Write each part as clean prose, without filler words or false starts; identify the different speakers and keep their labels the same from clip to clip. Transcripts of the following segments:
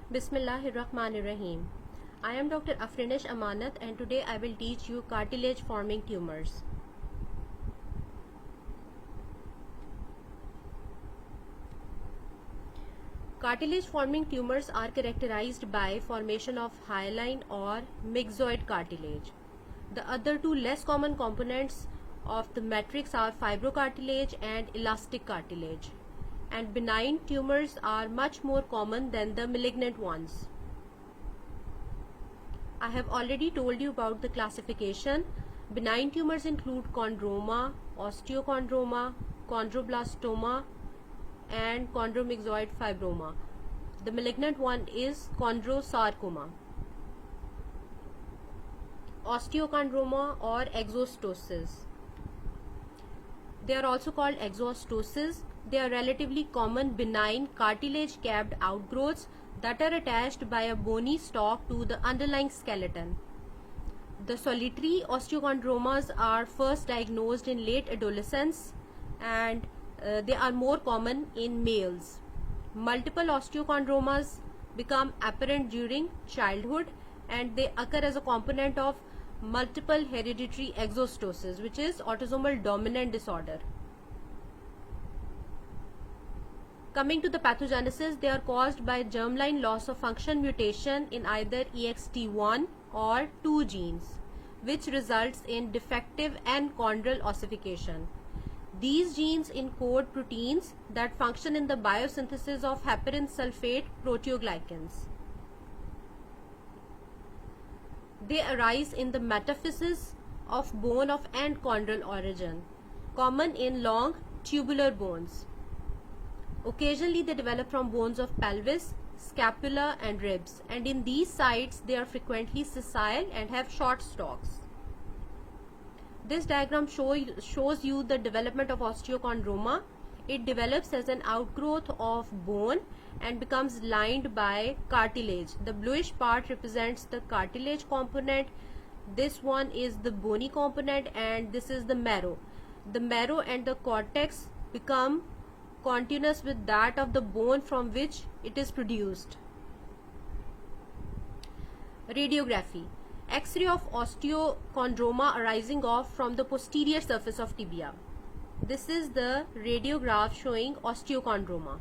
Speaker 1: Bismillahirrahmanirrahim. I am Dr. Afrinesh Amanat and today I will teach you cartilage forming tumors. Cartilage forming tumors are characterized by formation of hyaline or myxoid cartilage. The other two less common components of the matrix are fibrocartilage and elastic cartilage. And benign tumors are much more common than the malignant ones. I have already told you about the classification. Benign tumors include chondroma, osteochondroma, chondroblastoma, and chondromyxoid fibroma. The malignant one is chondrosarcoma. Osteochondroma or exostosis. They are also called exostosis. They are relatively common benign cartilage capped outgrowths that are attached by a bony stalk to the underlying skeleton. The solitary osteochondromas are first diagnosed in late adolescence and they are more common in males. Multiple osteochondromas become apparent during childhood and they occur as a component of multiple hereditary exostosis, which is autosomal dominant disorder. Coming to the pathogenesis, they are caused by germline loss of function mutation in either EXT1 or 2 genes, which results in defective enchondral ossification. These genes encode proteins that function in the biosynthesis of heparin sulfate proteoglycans. They arise in the metaphysis of bone of enchondral origin, common in long tubular bones. Occasionally they develop from bones of pelvis, scapula and ribs, and in these sites they are frequently sessile and have short stalks. This diagram shows you the development of osteochondroma. It develops as an outgrowth of bone and becomes lined by cartilage. The bluish part represents the cartilage component. This one is the bony component and this is the marrow. The marrow and the cortex become continuous with that of the bone from which it is produced. Radiography. X-ray of osteochondroma arising off from the posterior surface of tibia. This is the radiograph showing osteochondroma.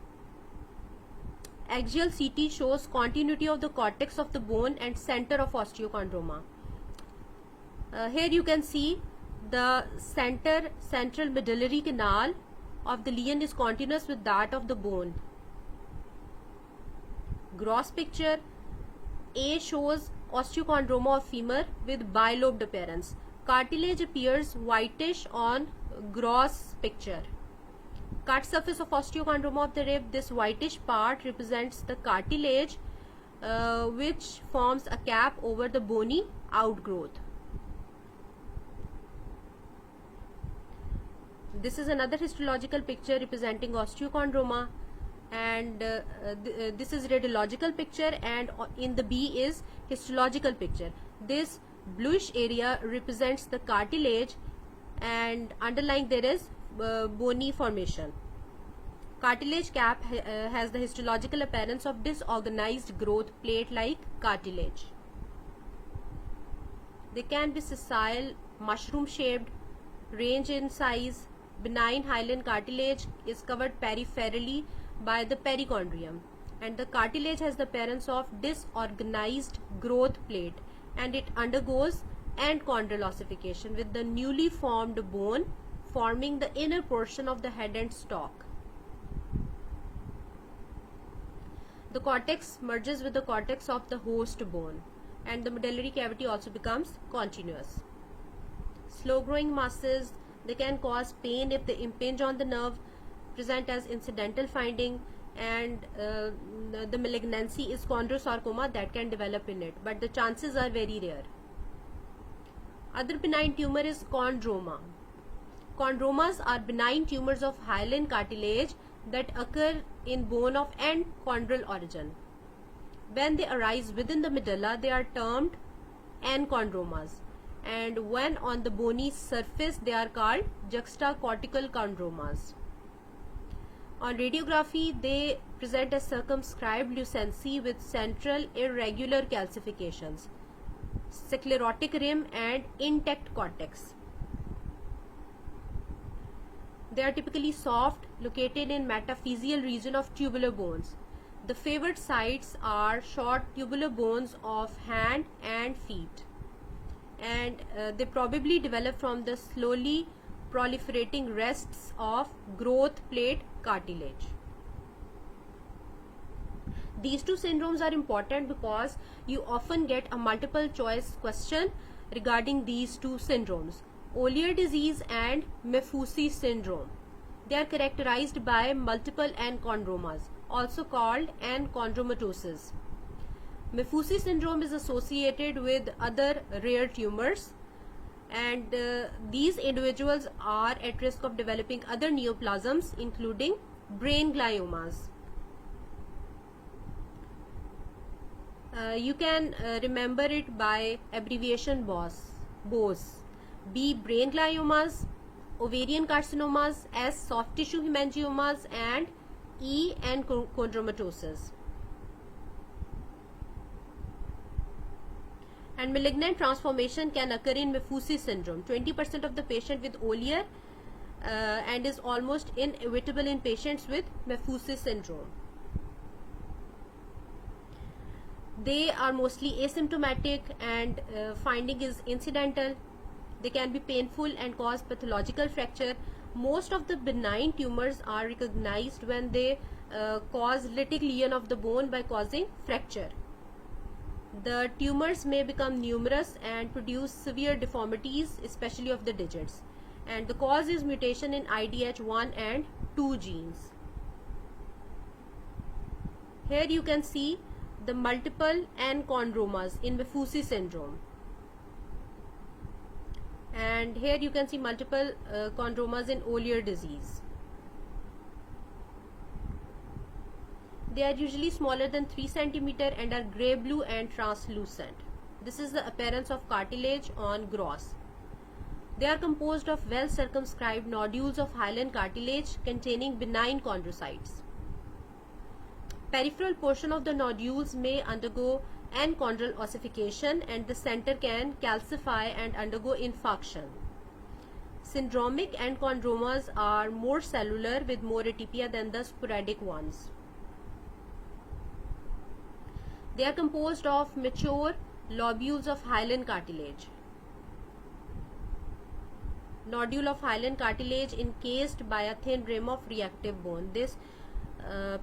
Speaker 1: Axial CT shows continuity of the cortex of the bone and center of osteochondroma. Here you can see the central medullary canal of the lesion is continuous with that of the bone. Gross picture. A shows osteochondroma of femur with bilobed appearance. Cartilage appears whitish on gross picture. Cut surface of osteochondroma of the rib. This whitish part represents the cartilage which forms a cap over the bony outgrowth. This is another histological picture representing osteochondroma, and this is radiological picture, and in the B is histological picture. This bluish area represents the cartilage and underlying there is bony formation. Cartilage cap has the histological appearance of disorganized growth plate like cartilage. They can be sessile, mushroom shaped, range in size. Benign hyaline cartilage is covered peripherally by the perichondrium, and the cartilage has the appearance of disorganized growth plate and it undergoes enchondral ossification with the newly formed bone forming the inner portion of the head and stalk. The cortex merges with the cortex of the host bone and the medullary cavity also becomes continuous. Slow growing masses. They can cause pain if they impinge on the nerve, present as incidental finding, and the malignancy is chondrosarcoma that can develop in it, but the chances are very rare. Other benign tumor is chondroma. Chondromas are benign tumors of hyaline cartilage that occur in bone of enchondral origin. When they arise within the medulla, they are termed enchondromas, and when on the bony surface they are called juxtacortical chondromas. On radiography, they present a circumscribed lucency with central irregular calcifications, sclerotic rim, and intact cortex. They are typically soft, located in metaphyseal region of tubular bones. The favored sites are short tubular bones of hand and feet, and they probably develop from the slowly proliferating rests of growth plate cartilage. These two syndromes are important because you often get a multiple choice question regarding these two syndromes, Ollier disease and Maffucci syndrome. They are characterized by multiple enchondromas, also called enchondromatosis. Maffucci syndrome is associated with other rare tumors, and these individuals are at risk of developing other neoplasms including brain gliomas. You can remember it by abbreviation BOS. B. Brain gliomas, ovarian carcinomas, S. Soft tissue hemangiomas, and E. Enchondromatosis. And malignant transformation can occur in Maffucci syndrome. 20% of the patient with Ollier and is almost inevitable in patients with Maffucci syndrome. They are mostly asymptomatic, and finding is incidental. They can be painful and cause pathological fracture. Most of the benign tumors are recognized when they cause lytic lesion of the bone by causing fracture. The tumors may become numerous and produce severe deformities, especially of the digits. And the cause is mutation in IDH1 and 2 genes. Here you can see the multiple enchondromas in Maffucci syndrome. And here you can see multiple chondromas in Ollier disease. They are usually smaller than 3 cm and are grey blue and translucent. This is the appearance of cartilage on gross. They are composed of well circumscribed nodules of hyaline cartilage containing benign chondrocytes. Peripheral portion of the nodules may undergo enchondral ossification, and the center can calcify and undergo infarction. Syndromic enchondromas are more cellular with more atypia than the sporadic ones. They are composed of mature lobules of hyaline cartilage. Nodule of hyaline cartilage encased by a thin rim of reactive bone. This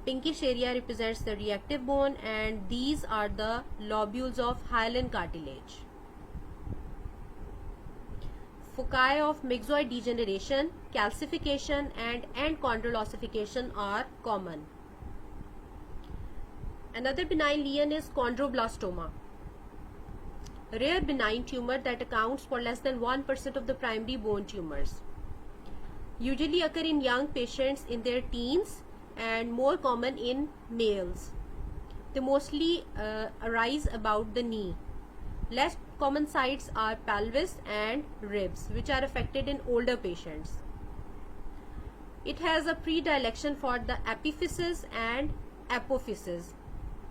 Speaker 1: pinkish area represents the reactive bone, and these are the lobules of hyaline cartilage. Foci of myxoid degeneration, calcification, and enchondral ossification are common. Another benign lesion is chondroblastoma, a rare benign tumor that accounts for less than 1% of the primary bone tumors. Usually occur in young patients in their teens and more common in males. They mostly arise about the knee. Less common sites are pelvis and ribs, which are affected in older patients. It has a predilection for the epiphysis and apophysis.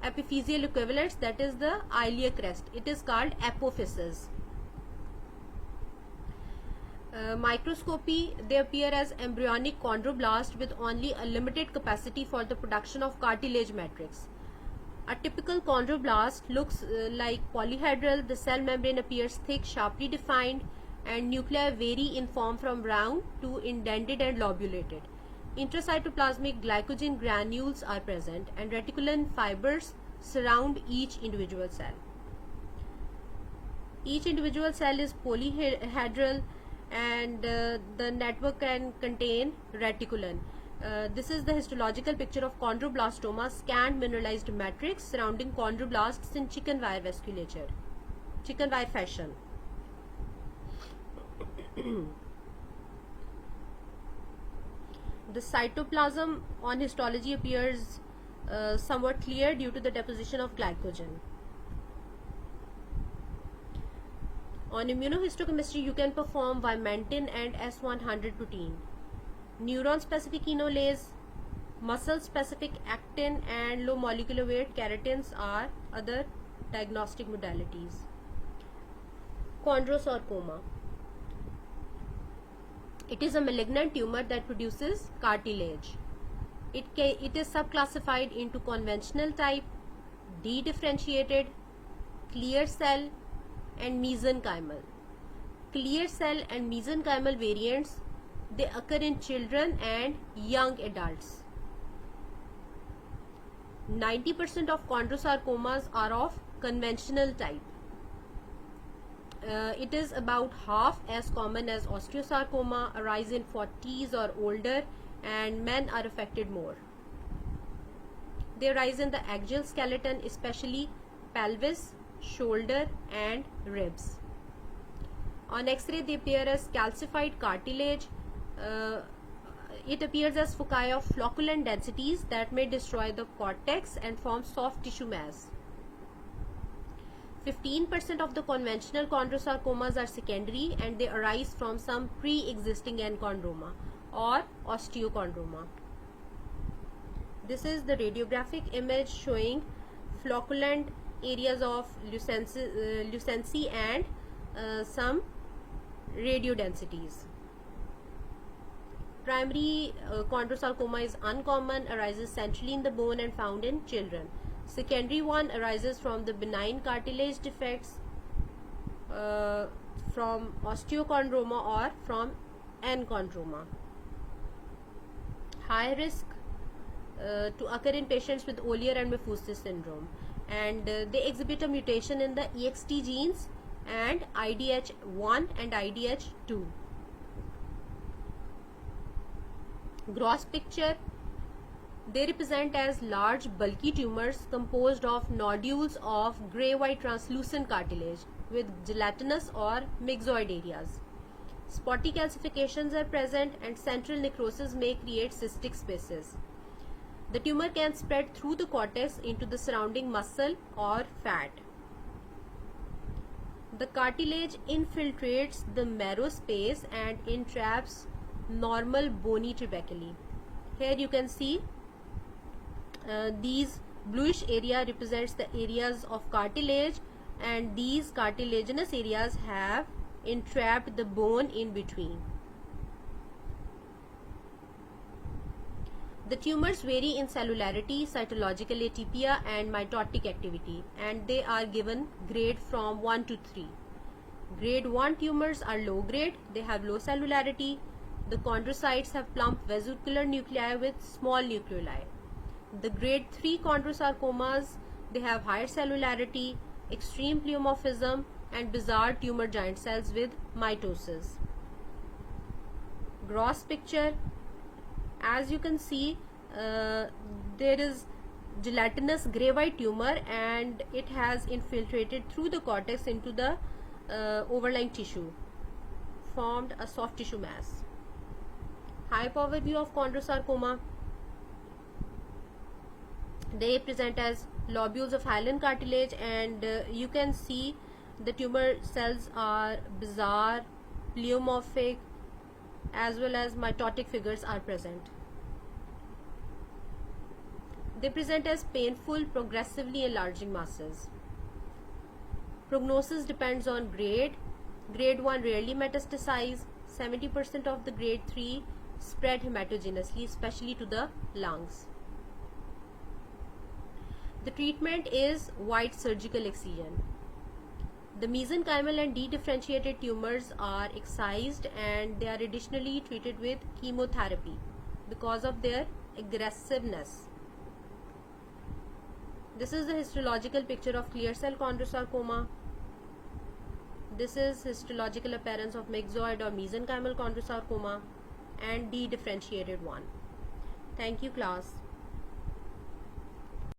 Speaker 1: Epiphyseal equivalents, that is the iliac crest. It is called apophysis. Microscopy, they appear as embryonic chondroblast with only a limited capacity for the production of cartilage matrix. A typical chondroblast looks like polyhedral. The cell membrane appears thick, sharply defined, and nuclei vary in form from round to indented and lobulated. Intracytoplasmic glycogen granules are present, and reticulin fibers surround each individual cell. Each individual cell is polyhedral, and the network can contain reticulin. This is the histological picture of chondroblastoma, scanned mineralized matrix surrounding chondroblasts in chicken wire vasculature, chicken wire fashion. The cytoplasm on histology appears somewhat clear due to the deposition of glycogen. On immunohistochemistry, you can perform vimentin and S100 protein, neuron specific enolase, Muscle specific actin and low molecular weight keratins are other diagnostic modalities. Chondrosarcoma. It is a malignant tumor that produces cartilage. It is subclassified into conventional type, dedifferentiated, clear cell, and mesenchymal. Clear cell and mesenchymal variants, they occur in children and young adults. 90% of chondrosarcomas are of conventional type. It is about half as common as osteosarcoma, arise in 40s or older, and men are affected more. They arise in the axial skeleton, especially pelvis, shoulder, and ribs. On X-ray, they appear as calcified cartilage. It appears as foci of flocculent densities that may destroy the cortex and form soft tissue mass. 15% of the conventional chondrosarcomas are secondary, and they arise from some pre-existing enchondroma or osteochondroma. This is the radiographic image showing flocculent areas of lucency and some radiodensities. Primary chondrosarcoma is uncommon, arises centrally in the bone and found in children. Secondary one arises from the benign cartilage defects, from osteochondroma or from enchondroma. High risk to occur in patients with Ollier and Maffucci syndrome, and they exhibit a mutation in the EXT genes and IDH1 and IDH2. Gross picture, they represent as large bulky tumors composed of nodules of grey-white translucent cartilage with gelatinous or myxoid areas. Spotty calcifications are present, and central necrosis may create cystic spaces. The tumor can spread through the cortex into the surrounding muscle or fat. The cartilage infiltrates the marrow space and entraps normal bony trabeculae. Here you can see these bluish area represents the areas of cartilage, and these cartilaginous areas have entrapped the bone in between. The tumors vary in cellularity, cytological atypia, and mitotic activity, and they are given grade from 1 to 3. Grade 1 tumors are low grade, they have low cellularity. The chondrocytes have plump vesicular nuclei with small nucleoli. The grade 3 chondrosarcomas, they have higher cellularity, extreme pleomorphism, and bizarre tumor giant cells with mitosis. Gross picture, as you can see, there is gelatinous grey-white tumor, and it has infiltrated through the cortex into the overlying tissue, formed a soft tissue mass. High power view of chondrosarcoma, they present as lobules of hyaline cartilage, and you can see the tumor cells are bizarre, pleomorphic, as well as mitotic figures are present. They present as painful, progressively enlarging masses. Prognosis depends on grade. Grade 1 rarely metastasize. 70% of the grade 3 spread hematogenously, especially to the lungs. The treatment is wide surgical excision. The mesenchymal and dedifferentiated tumors are excised, and they are additionally treated with chemotherapy because of their aggressiveness. This is the histological picture of clear cell chondrosarcoma. This is histological appearance of myxoid or mesenchymal chondrosarcoma and dedifferentiated one. Thank you, class.